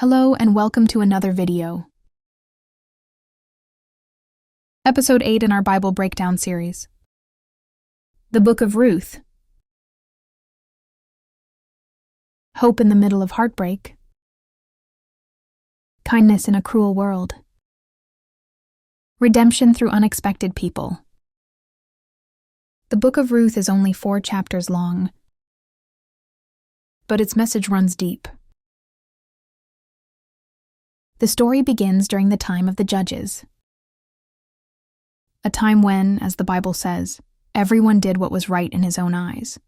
Hello and welcome to another video. Episode 8 in our Bible Breakdown series. The Book of Ruth. Hope in the middle of heartbreak. Kindness in a cruel world. Redemption through unexpected people. The Book of Ruth is only 4 chapters long, but its message runs deep. The story begins during the time of the Judges, a time when, as the Bible says, everyone did what was right in his own eyes.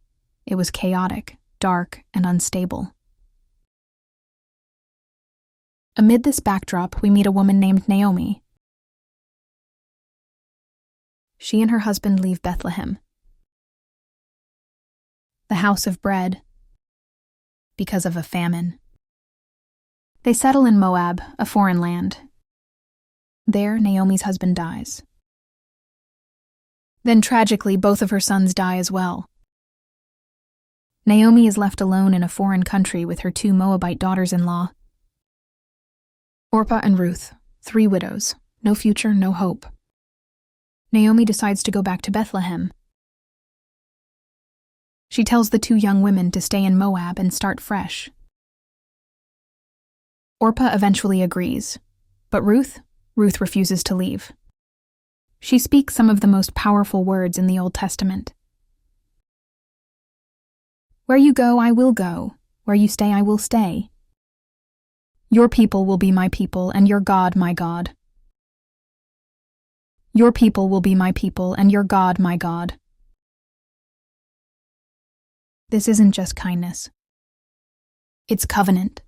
It was chaotic, dark, and unstable. Amid this backdrop, we meet a woman named Naomi. She and her husband leave Bethlehem, the house of bread, because of a famine. They settle in Moab, a foreign land. There, Naomi's husband dies. Then, tragically, both of her sons die as well. Naomi is left alone in a foreign country with her 2 Moabite daughters-in-law. Orpah and Ruth, 3 widows, no future, no hope. Naomi decides to go back to Bethlehem. She tells the 2 young women to stay in Moab and start fresh. Orpah eventually agrees, but Ruth refuses to leave. She speaks some of the most powerful words in the Old Testament. "Where you go, I will go. Where you stay, I will stay. Your people will be my people, and your God my God. Your people will be my people, and your God my God." This isn't just kindness. It's covenant.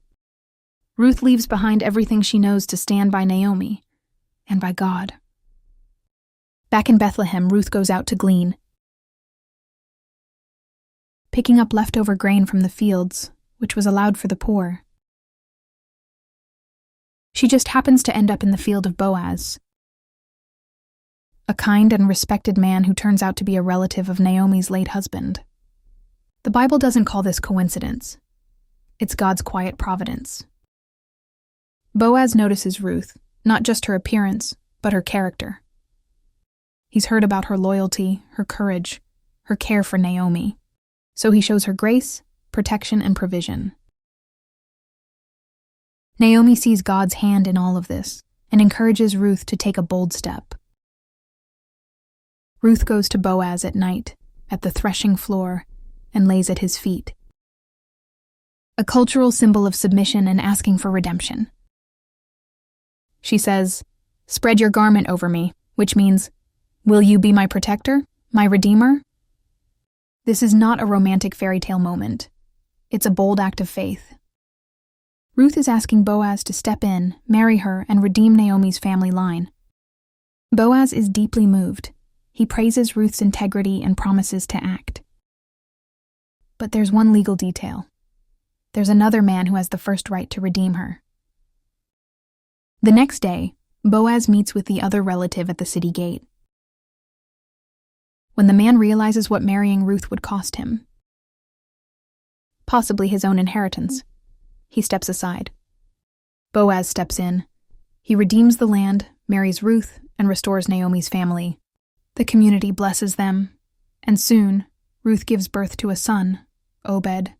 Ruth leaves behind everything she knows to stand by Naomi and by God. Back in Bethlehem, Ruth goes out to glean, picking up leftover grain from the fields, which was allowed for the poor. She just happens to end up in the field of Boaz, a kind and respected man who turns out to be a relative of Naomi's late husband. The Bible doesn't call this coincidence. It's God's quiet providence. Boaz notices Ruth, not just her appearance, but her character. He's heard about her loyalty, her courage, her care for Naomi, so he shows her grace, protection, and provision. Naomi sees God's hand in all of this and encourages Ruth to take a bold step. Ruth goes to Boaz at night, at the threshing floor, and lays at his feet. A cultural symbol of submission and asking for redemption. She says, "Spread your garment over me," which means, "Will you be my protector, my redeemer?" This is not a romantic fairy tale moment. It's a bold act of faith. Ruth is asking Boaz to step in, marry her, and redeem Naomi's family line. Boaz is deeply moved. He praises Ruth's integrity and promises to act. But there's one legal detail. There's another man who has the first right to redeem her. The next day, Boaz meets with the other relative at the city gate. When the man realizes what marrying Ruth would cost him, possibly his own inheritance, he steps aside. Boaz steps in. He redeems the land, marries Ruth, and restores Naomi's family. The community blesses them, and soon, Ruth gives birth to a son, Obed.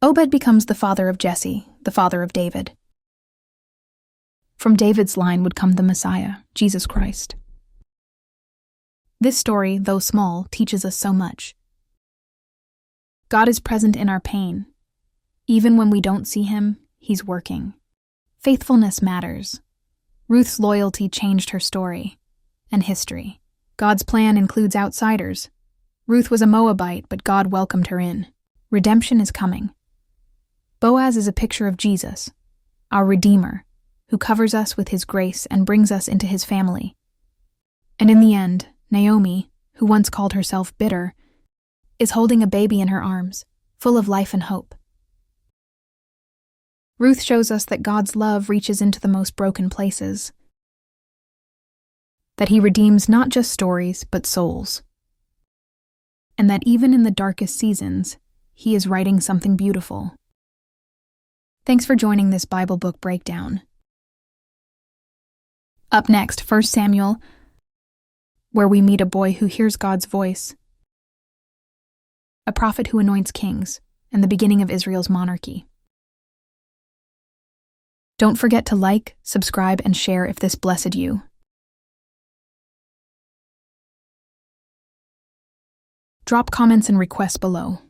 Obed becomes the father of Jesse, the father of David. From David's line would come the Messiah, Jesus Christ. This story, though small, teaches us so much. God is present in our pain. Even when we don't see him, he's working. Faithfulness matters. Ruth's loyalty changed her story and history. God's plan includes outsiders. Ruth was a Moabite, but God welcomed her in. Redemption is coming. Boaz is a picture of Jesus, our Redeemer, who covers us with his grace and brings us into his family. And in the end, Naomi, who once called herself bitter, is holding a baby in her arms, full of life and hope. Ruth shows us that God's love reaches into the most broken places, that he redeems not just stories, but souls, and that even in the darkest seasons, he is writing something beautiful. Thanks for joining this Bible book breakdown. Up next, 1 Samuel, where we meet a boy who hears God's voice, a prophet who anoints kings, and the beginning of Israel's monarchy. Don't forget to like, subscribe, and share if this blessed you. Drop comments and requests below.